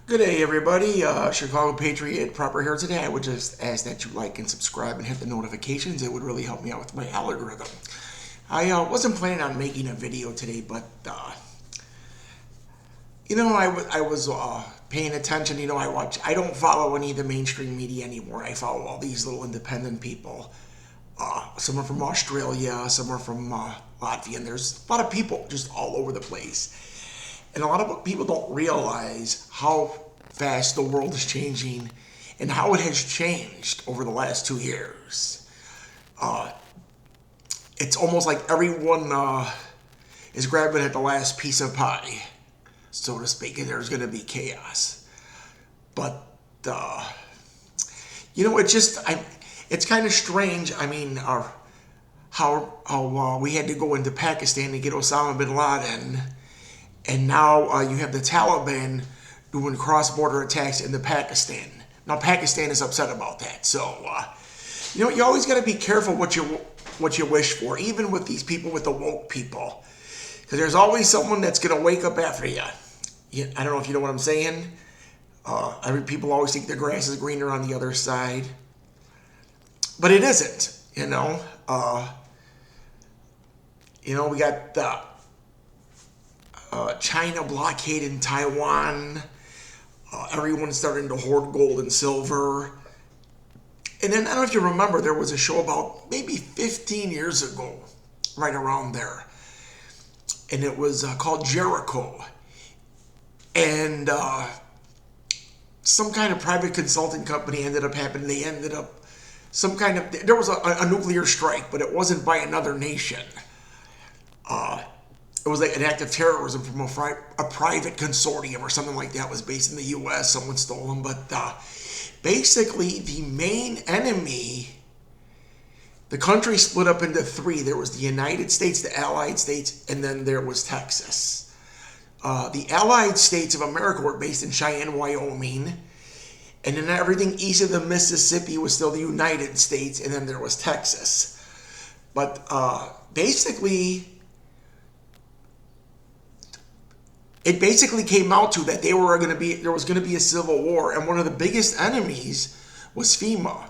Good day, everybody. Chicago Patriot Proper here today. I would just ask that you like and subscribe and hit the notifications. It would really help me out with my algorithm. I wasn't planning on making a video today, but I was paying attention. I don't follow any of the mainstream media anymore. I follow all these little independent people. Some are from Australia, some are from Latvia, and there's a lot of people just all over the place. And a lot of people don't realize how fast the world is changing and how it has changed over the last 2 years. It's almost like everyone is grabbing at the last piece of pie, so to speak, and there's going to be chaos. But, it's kind of strange. I mean, how we had to go into Pakistan to get Osama bin Laden. And now you have the Taliban doing cross-border attacks into Pakistan. Now Pakistan is upset about that. So, you always got to be careful what you wish for, even with these people, with the woke people. Because there's always someone that's going to wake up after you. I don't know if you know what I'm saying. People always think the grass is greener on the other side. But it isn't, we got China blockading Taiwan. Everyone's starting to hoard gold and silver. And then, I don't know if you remember, there was a show about maybe 15 years ago, right around there. And it was called Jericho. And some kind of private consulting company ended up happening. They ended up there was a nuclear strike, but it wasn't by another nation. It was like an act of terrorism from a private consortium or something like that. It was based in the U.S. Someone stole them. But basically, the main enemy, the country split up into three. There was the United States, the Allied States, and then there was Texas. The Allied States of America were based in Cheyenne, Wyoming. And then everything east of the Mississippi was still the United States, and then there was Texas. But it basically came out to that there was going to be a civil war, and one of the biggest enemies was FEMA,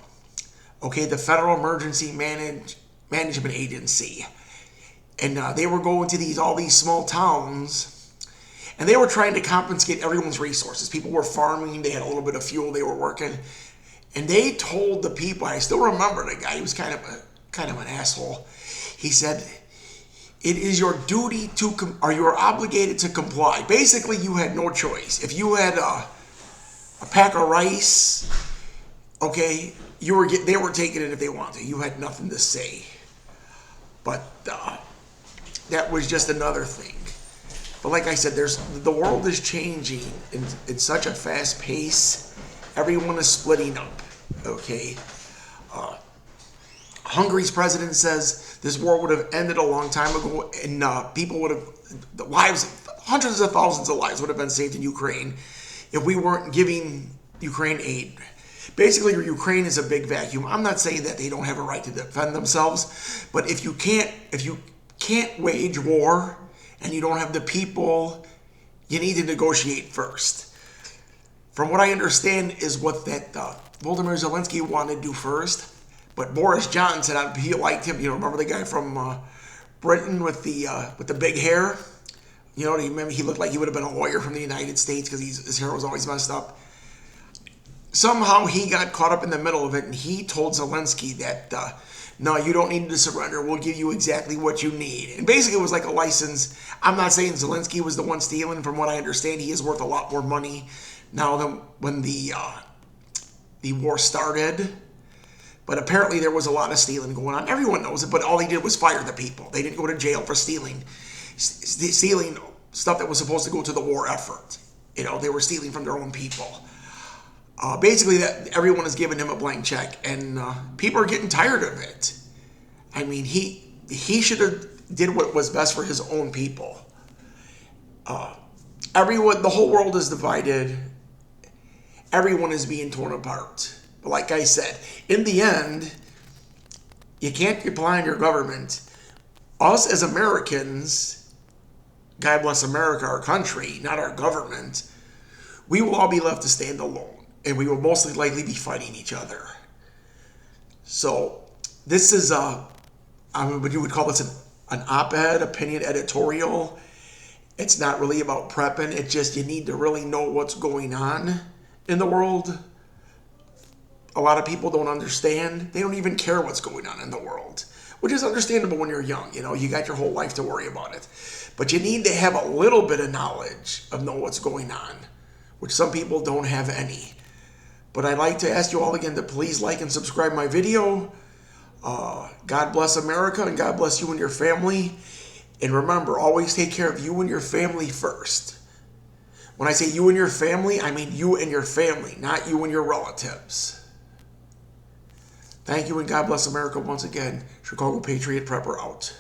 the Federal Emergency Management Agency, and they were going to all these small towns, and they were trying to confiscate everyone's resources. People were farming, they had a little bit of fuel, they were working, and they told the people. I still remember the guy. He was kind of an asshole. He said, it is your duty or you are obligated to comply. Basically, you had no choice. If you had a pack of rice, they were taking it if they wanted. You had nothing to say. But that was just another thing. But like I said, the world is changing in such a fast pace. Everyone is splitting up. Hungary's president says this war would have ended a long time ago, and hundreds of thousands of lives would have been saved in Ukraine if we weren't giving Ukraine aid. Basically, Ukraine is a big vacuum. I'm not saying that they don't have a right to defend themselves, but if you can't wage war and you don't have the people, you need to negotiate first. From what I understand is what that Volodymyr Zelensky wanted to do first. But Boris Johnson, he liked him. Remember the guy from Britain with the big hair? Remember he looked like he would have been a lawyer from the United States because his hair was always messed up. Somehow he got caught up in the middle of it, and he told Zelensky that, no, you don't need to surrender. We'll give you exactly what you need. And basically it was like a license. I'm not saying Zelensky was the one stealing. From what I understand, he is worth a lot more money now than when the war started. But apparently there was a lot of stealing going on. Everyone knows it, but all they did was fire the people. They didn't go to jail for stealing stuff that was supposed to go to the war effort. They were stealing from their own people. Basically, that everyone is giving him a blank check, and people are getting tired of it. I mean, he should have did what was best for his own people. The whole world is divided. Everyone is being torn apart. But like I said, in the end, you can't rely on your government. Us as Americans, God bless America, our country, not our government, we will all be left to stand alone, and we will mostly likely be fighting each other. So this is what you would call this an op-ed, opinion editorial. It's not really about prepping. It's just you need to really know what's going on in the world. A lot of people don't understand. They don't even care what's going on in the world, which is understandable when you're young. You know, you got your whole life to worry about it. But you need to have a little bit of knowledge of know what's going on, which some people don't have any. But I'd like to ask you all again to please like and subscribe my video. God bless America, and God bless you and your family. And remember, always take care of you and your family first. When I say you and your family, I mean you and your family, not you and your relatives. Thank you, and God bless America once again. Chicago Patriot Prepper out.